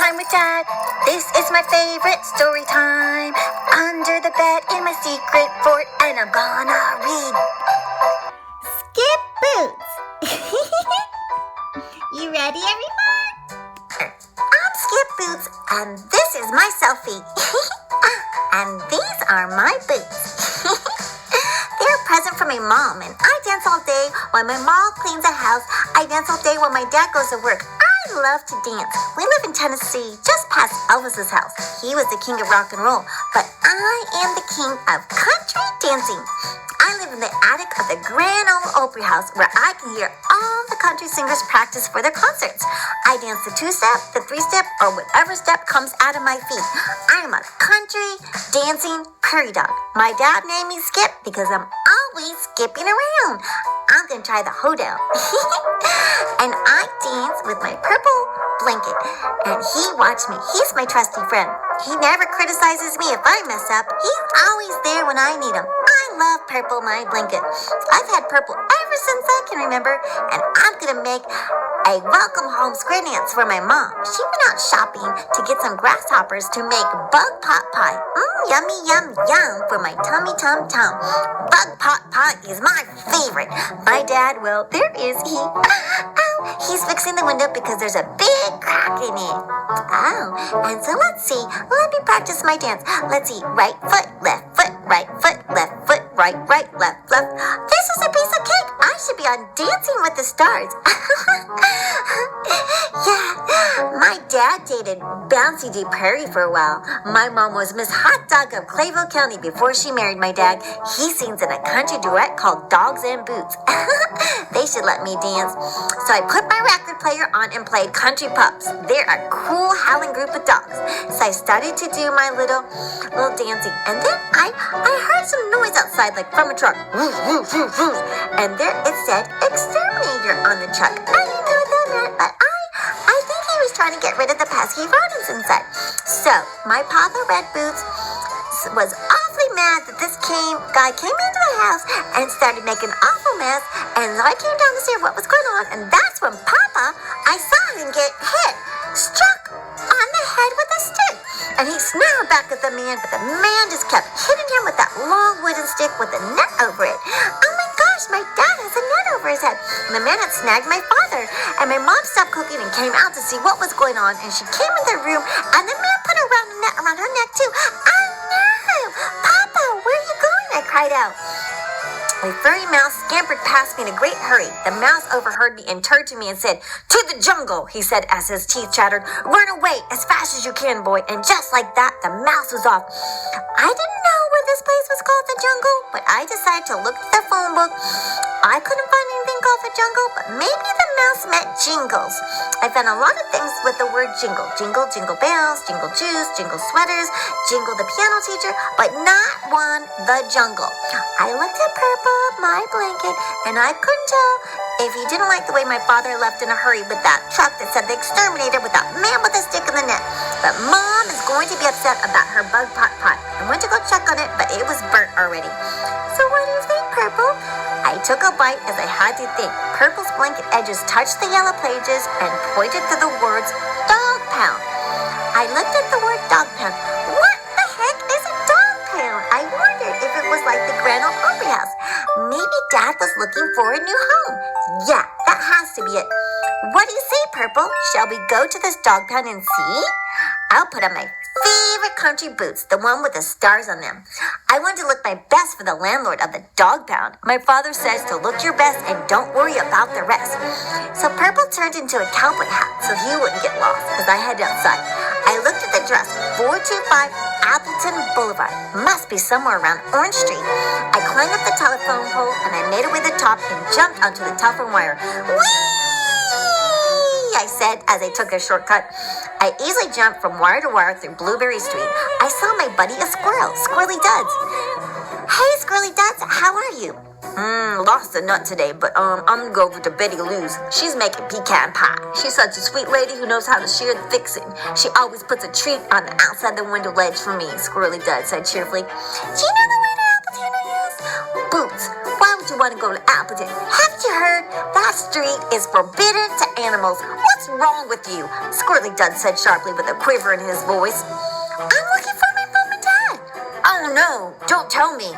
time with Dad. This is my favorite story time. Under the bed in my secret fort, and I'm gonna read Skip Boots. You ready, everyone? I'm Skip Boots, and this is my selfie. And these are my boots. They're a present from my mom, and I dance all day while my mom cleans the house. I dance all day while my dad goes to work. I love to dance. We live in Tennessee, just past Elvis's house. He was the king of rock and roll, but I am the king of country dancing. I live in the attic of the Grand Ole Opry House, where I can hear all the country singers practice for their concerts. I dance the two-step, the three-step, or whatever step comes out of my feet. I am a country dancing prairie dog. My dad named me Skip because I'm always skipping around. I'm gonna try the hoedown. And I dance with my purple blanket, and he watched me. He's my trusty friend. He never criticizes me if I mess up. He's always there when I need him. I love Purple, my blanket. I've had Purple ever since I can remember, and I'm gonna make a welcome home square dance for my mom. She went out shopping to get some grasshoppers to make bug pot pie. Yummy, yum, yum for my tummy tum tum. Bug pot pie is my favorite. My dad, well, there is he. He's fixing the window because there's a big crack in it. Oh, and so let's see. Let me practice my dance. Let's see. Right foot, left foot, right foot, left foot, right, left, left. This is a piece of cake. I should be on Dancing with the Stars. Yeah, my dad dated Bouncy D. Prairie for a while. My mom was Miss Hot Dog of Clayville County before she married my dad. He sings in a country duet called Dogs and Boots. They should let me dance. So I put my record player on and played Country Pups. They're a cool howling group of dogs. So I started to do my little dancing. And then I heard some noise outside, like from a truck. Woof, woof, woof, woof. And there it said Exterminator on the truck. I didn't know what that meant, but I think he was trying to get rid of the pesky rodents inside. So my Papa Red Boots was awfully mad that this guy came into the house and started making an awful mess. And so I came down to see what was going on, and that's when I saw him get hit, struck on the head with a stick. And he snarled back at the man, but the man just kept hitting him with that long wooden stick with a net over it. Oh my gosh, my dad has a net over his head. And the man had snagged my father. And my mom stopped cooking and came out to see what was going on. And she came in the room, and the man put a net around her neck too. Oh no! Papa, where are you going? I cried out. A furry mouse scampered past me in a great hurry. The mouse overheard me and turned to me and said, "To the jungle," he said as his teeth chattered. "Run away as fast as you can, boy." And just like that, the mouse was off. I didn't know where this place was called the jungle, but I decided to look at the phone book. I couldn't find anything called the jungle, but maybe the mouse meant jingles. I found a lot of things with the word jingle. Jingle, jingle bells, jingle juice, jingle sweaters, jingle the piano teacher, but not one, the jungle. I looked at Purple, my blanket, and I couldn't tell if he didn't like the way my father left in a hurry with that truck that said the exterminator with that man with a stick in the net. But Mom is going to be upset about her bug pot pie. I went to go check on it, but it was burnt already. So what do you think, Purple? I took a bite as I had to think. Purple's blanket edges touched the yellow pages and pointed to the words dog pound. I looked at the word dog pound. What the heck is a dog pound? I wondered if it was like the Grand Ole Opry House. Maybe Dad was looking for a new home. Yeah, that has to be it. What do you say, Purple? Shall we go to this dog pound and see? I'll put on my favorite country boots, the one with the stars on them. I want to look my best for the landlord of the dog pound. My father says to look your best and don't worry about the rest. So Purple turned into a cowboy hat so he wouldn't get lost as I headed outside. I looked at the address, 425 Appleton Boulevard. Must be somewhere around Orange Street. I climbed up the telephone pole and I made it way to the top and jumped onto the telephone wire. Whee! I said as I took a shortcut. I easily jumped from wire to wire through Blueberry Street. I saw my buddy a squirrel, Squirrely Duds. Hey, Squirrely Duds, how are you? Lost a nut today, but I'm gonna go over to Betty Lou's. She's making pecan pie. She's such a sweet lady who knows how to share the fixing. She always puts a treat on the outside the window ledge for me, Squirrely Duds said cheerfully. Do you know the way to Appleton I use? Boots, why would you you want to go to Appleton. Haven't you heard? That street is forbidden to animals. What's wrong with you? Squirrely Dud said sharply with a quiver in his voice. I'm looking for my mom and dad. Oh no, don't tell me.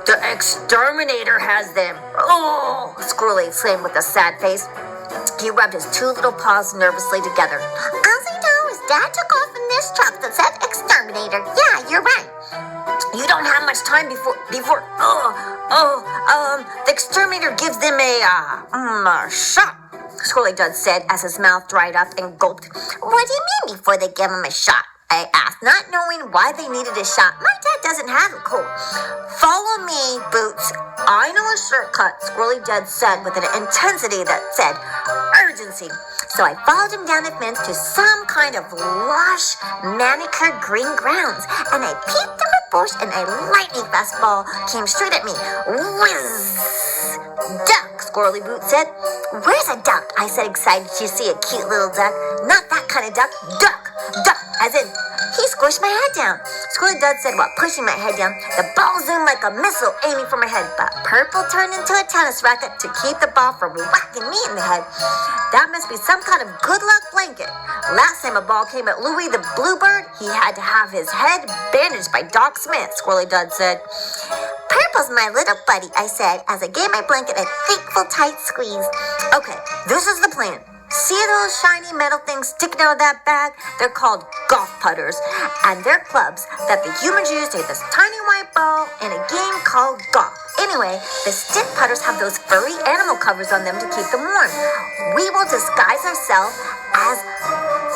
The exterminator has them. Oh, Squirrely exclaimed with a sad face. He rubbed his two little paws nervously together. All I know is Dad took off in this truck that said exterminator. Yeah, you're right. You don't have much time before the exterminator gives them a shot, Squirrely Dud said as his mouth dried up and gulped. What do you mean before they give him a shot? I asked, not knowing why they needed a shot. My dad doesn't have a cold. Follow me, Boots. I know a shortcut, Squirrely Dud said with an intensity that said urgency. So I followed him down the fence to some kind of lush, manicured green grounds, and I peeked through a bush, and a lightning-fast ball came straight at me. Whiz! Duck, Squirrely Boots said. Where's a duck? I said, excited to see a cute little duck. Not that kind of duck. Duck! Duck! As in, he squished my head down. Squirrely Dud said while pushing my head down. The ball zoomed like a missile aiming for my head, but Purple turned into a tennis racket to keep the ball from whacking me in the head. That must be some kind of good luck blanket. Last time a ball came at Louie the Bluebird, he had to have his head bandaged by Doc Smith, Squirrely Dud said. Purple's my little buddy, I said, as I gave my blanket a thickful, tight squeeze. Okay, this is the plan. See those shiny metal things sticking out of that bag? They're called golf putters, and they're clubs that the humans use to hit this tiny white ball in a game called golf. Anyway, the stick putters have those furry animal covers on them to keep them warm. We will disguise ourselves as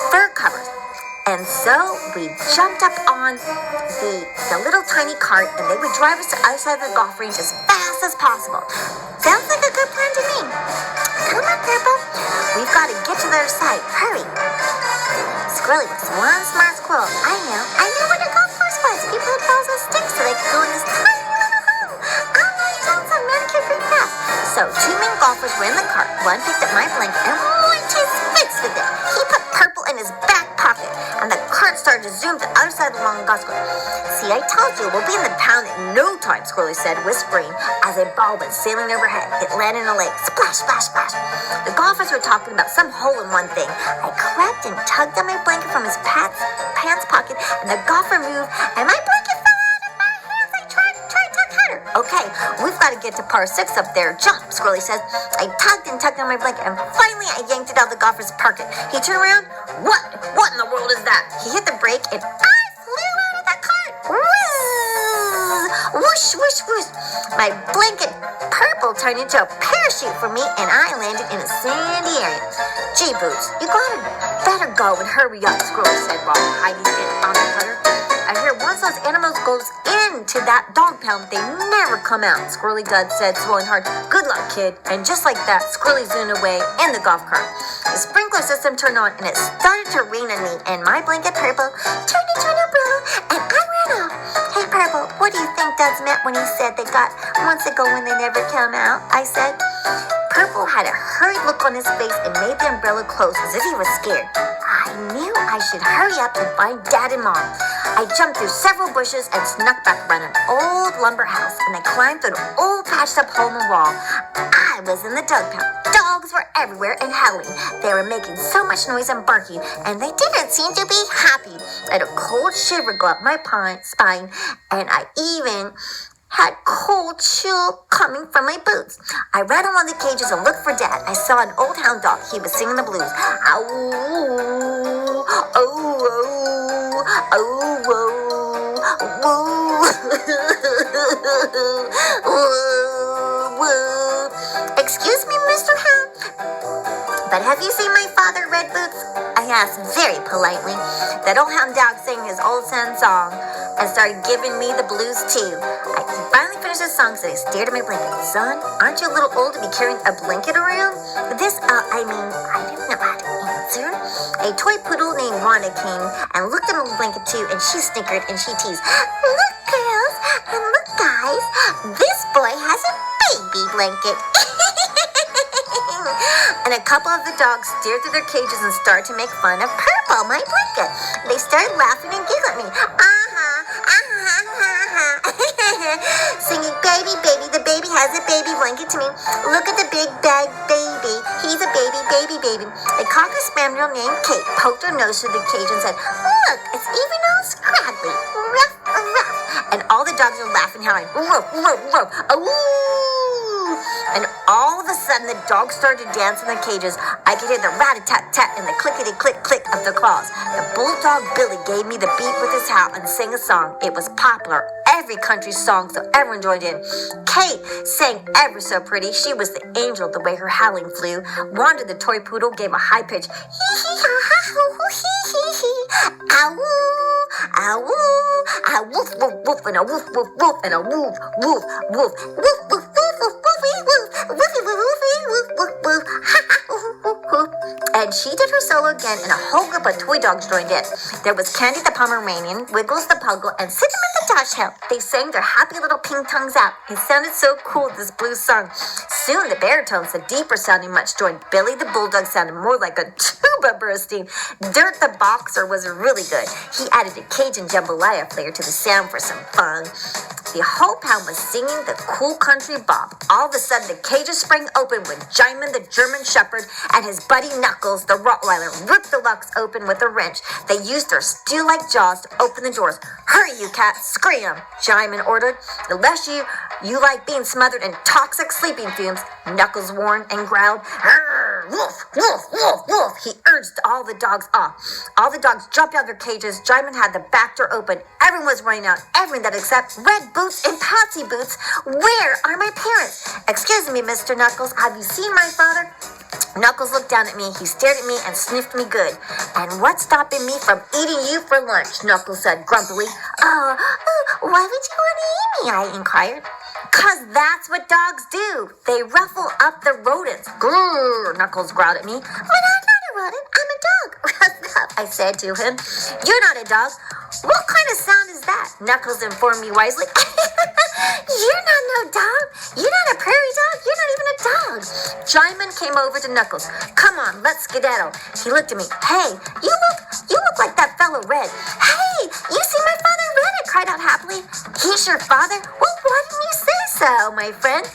fur covers. And so we jumped up on the little tiny cart, and they would drive us to the other side of the golf range as fast as possible. Sounds like a good plan to me. Come on, Purple. We've got to get to the other side. Hurry. Squirrely was one smart squirrel. I knew where the golf course was. People had balls and sticks so they could go in this tiny little hole. Oh, my God, some manicured green grass. So 2 men golfers were in the cart. One picked up my blanket and went to his face with it. He put Purple in his back pocket, and the cart started to zoom to the other side of the long golf course. See, I told you, we'll be in the pound in no time, Squirrely said, whispering as a ball went sailing overhead. It landed in a lake. Splash, splash, splash. The golfers were talking about some hole-in-one thing. I crept and tugged on my blanket from his pants pocket, and the golfer moved, and my blanket fell out of my hands. I tried to tug harder. Okay, we've got to get to par 6 up there. Jump, Squirrely says. I tugged and tugged on my blanket, and finally I yanked it out of the golfer's pocket. He turned around. What in the world is that? He hit the brake, and I flew out of that cart. Whoosh, whoosh, whoosh. My blanket Purple turned into a parachute for me, and I landed in a sandy area. Gee, Boots, you better go and hurry up, Squirrely said while hiding it on the cutter. I hear once those animals goes into that dog pound, they never come out, Squirrely Dud said, swelling hard. Good luck, kid. And just like that, Squirrely zoomed away in the golf cart. The sprinkler system turned on, and it started to rain on me, and my blanket Purple turned into an umbrella, and I ran off. Hey, Purple, what do you think Dud's meant when he said they got months ago when they never come out? I said. Purple had a hurried look on his face and made the umbrella close as if he was scared. I knew I should hurry up and find Dad and Mom. I jumped through several bushes and snuck back around an old lumber house, and I climbed through an old patched-up hole in the wall. I was in the dog pound. Dogs were everywhere and howling. They were making so much noise and barking, and they didn't seem to be happy. I had a cold shiver go up my spine, and I even had cold chill coming from my boots. I ran along the cages and looked for Dad. I saw an old hound dog. He was singing the blues. Ow, oh, oh, oh, oh. Excuse me, Mr. Hound, but have you seen my father, Red Boots? I asked very politely. That old hound dog sang his old son song and started giving me the blues too. He finally finished his song, so I stared at my blanket. Son, aren't you a little old to be carrying a blanket around? I didn't know how to answer. A toy poodle named Rhonda came and looked at my blanket too, and she snickered and she teased. Look, girls, and look, guys, this boy has a baby blanket. And a couple of the dogs stared through their cages and started to make fun of Purple, my blanket. They started laughing and giggling at me. Singing, baby, baby, the baby has a baby blanket to me. Look at the big bag baby. He's a baby. A cocker spaniel named Kate poked her nose through the cage and said, look, it's even all scraggly. Ruff, ruff. And all the dogs were laughing, howling, ruff, ruff, ruff. Ooh. And all of a sudden, the dogs started to dance in the cages. I could hear the rat-a-tat-tat and the clickety-click-click of the claws. The bulldog Billy gave me the beat with his howl and sang a song. It was popular, every country song, so everyone joined in. Kate sang ever so pretty. She was the angel the way her howling flew. Wanda the toy poodle gave a high pitch, hee-hee-ha-ha-hoo-hee-hee-hee. Ow-woo, ow-woo, ah, woof, woof, woof, and a woof, woof, woof, and a woof, woof, woof, woof, woof, woof, woof, woofy, woof, woofy, woofy, woof, woof, woof, ha, ha, woof, woof, woof. And she did her solo again, and a whole group of toy dogs joined in. There was Candy the Pomeranian, Wiggles the Puggle, and Cinnamon the Dachshund. They sang their happy little pink tongues out. It sounded so cool, this blues song. Soon the baritones, the deeper sounding much, joined. Billy the Bulldog sounded more like a tuba bursting. Dirt the Boxer was really good. He added a Cajun jambalaya flair to the sound for some fun. The whole pound was singing the cool country bop. All of a sudden, the cages sprang open when Jaimin the German Shepherd and his buddy Knuckles the Rottweiler ripped the locks open with a wrench. They used their steel-like jaws to open the doors. Hurry, you cat, scream, Jaimin ordered. Unless you like being smothered in toxic sleeping fumes, Knuckles warned and growled. Woof, woof, woof, woof. He urged all the dogs off. All the dogs jumped out of their cages. Jaimin had the back door open. Everyone was running out. Everyone that except Red Boots and Patsy Boots. Where are my parents? Excuse me, Mr. Knuckles. Have you seen my father? Knuckles looked down at me. He stared at me and sniffed me good. And what's stopping me from eating you for lunch? Knuckles said grumpily. Why would you want to eat me? I inquired. 'Cause that's what dogs do. They ruffle up the rodents. Grrr, Knuckles growled at me. But I'm not a rodent. I'm a dog. I said to him. You're not a dog. What kind of sound is that? Knuckles informed me wisely. You're not no dog. You're not a prairie dog. You're not even a dog. Jaimin came over to Knuckles. Come on, let's skedaddle. He looked at me. Hey, you look like that fellow Red. Hey, you see my father Red? I cried out happily. He's your father? Well, why didn't you say so, my friend?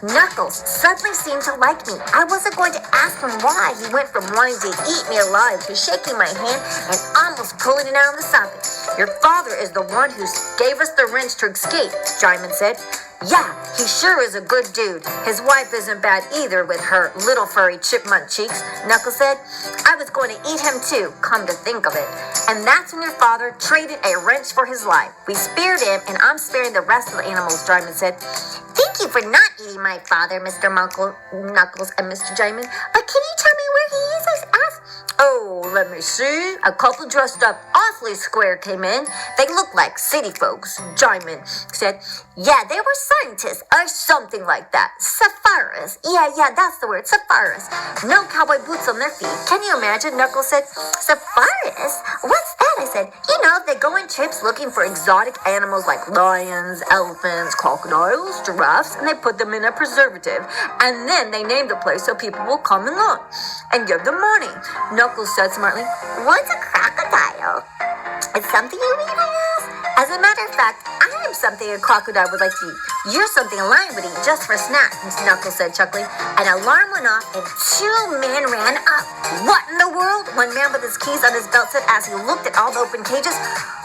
Knuckles suddenly seemed to like me. I wasn't going to ask him why. He went from wanting to eat me alive to shaking my hand and almost pulling it out of the socket. Your father is the one who gave us the wrench to escape, Jaimin said. Yeah, he sure is a good dude. His wife isn't bad either with her little furry chipmunk cheeks, Knuckles said. I was going to eat him too, come to think of it. And that's when your father traded a wrench for his life. We spared him, and I'm sparing the rest of the animals, Jaimin said. Thank you for not eating my father, Mr. Knuckles and Mr. Jaimin. But can you tell me where he is? I asked. Oh, let me see. A couple dressed up awfully square came in. They looked like city folks, Jaimin said. Yeah, they were scientists or something like that. Safaris. Yeah, that's the word, Safaris. No cowboy boots on their feet. Can you imagine? Knuckles said. Safaris? What's that? I said. You know, they go on trips looking for exotic animals like lions, elephants, crocodiles, giraffes, and they put them in a preservative. And then they name the place so people will come and look and give them money. Knuckles said smartly, what's a crocodile? It's something you eat, I asked. As a matter of fact, I am something a crocodile would like to eat. You're something a lion would eat just for snacks, Knuckles said, chuckling. An alarm went off and 2 men ran up. What in the world? One man with his keys on his belt said as he looked at all the open cages.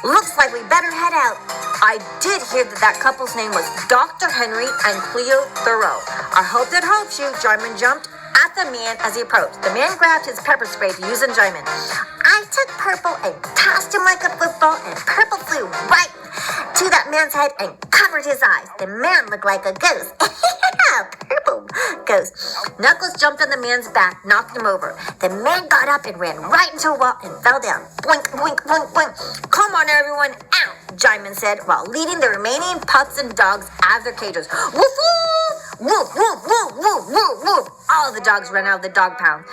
Looks like we better head out. I did hear that couple's name was Dr. Henry and Cleo Thoreau. I hope that helps you, Jaimin jumped at the man as he approached. The man grabbed his pepper spray to use on Jaimin. I took purple and tossed him like a football, and purple flew right to that man's head and covered his eyes. The man looked like a ghost. Purple ghost. Knuckles jumped on the man's back, knocked him over. The man got up and ran right into a wall and fell down. Boink, boink, boink, boink. Come on, everyone, out, Jaimin said, while leading the remaining pups and dogs out of their cages. Woof, woof! Woof, woof, woof, woof, woof, woof. All the dogs ran out of the dog pound.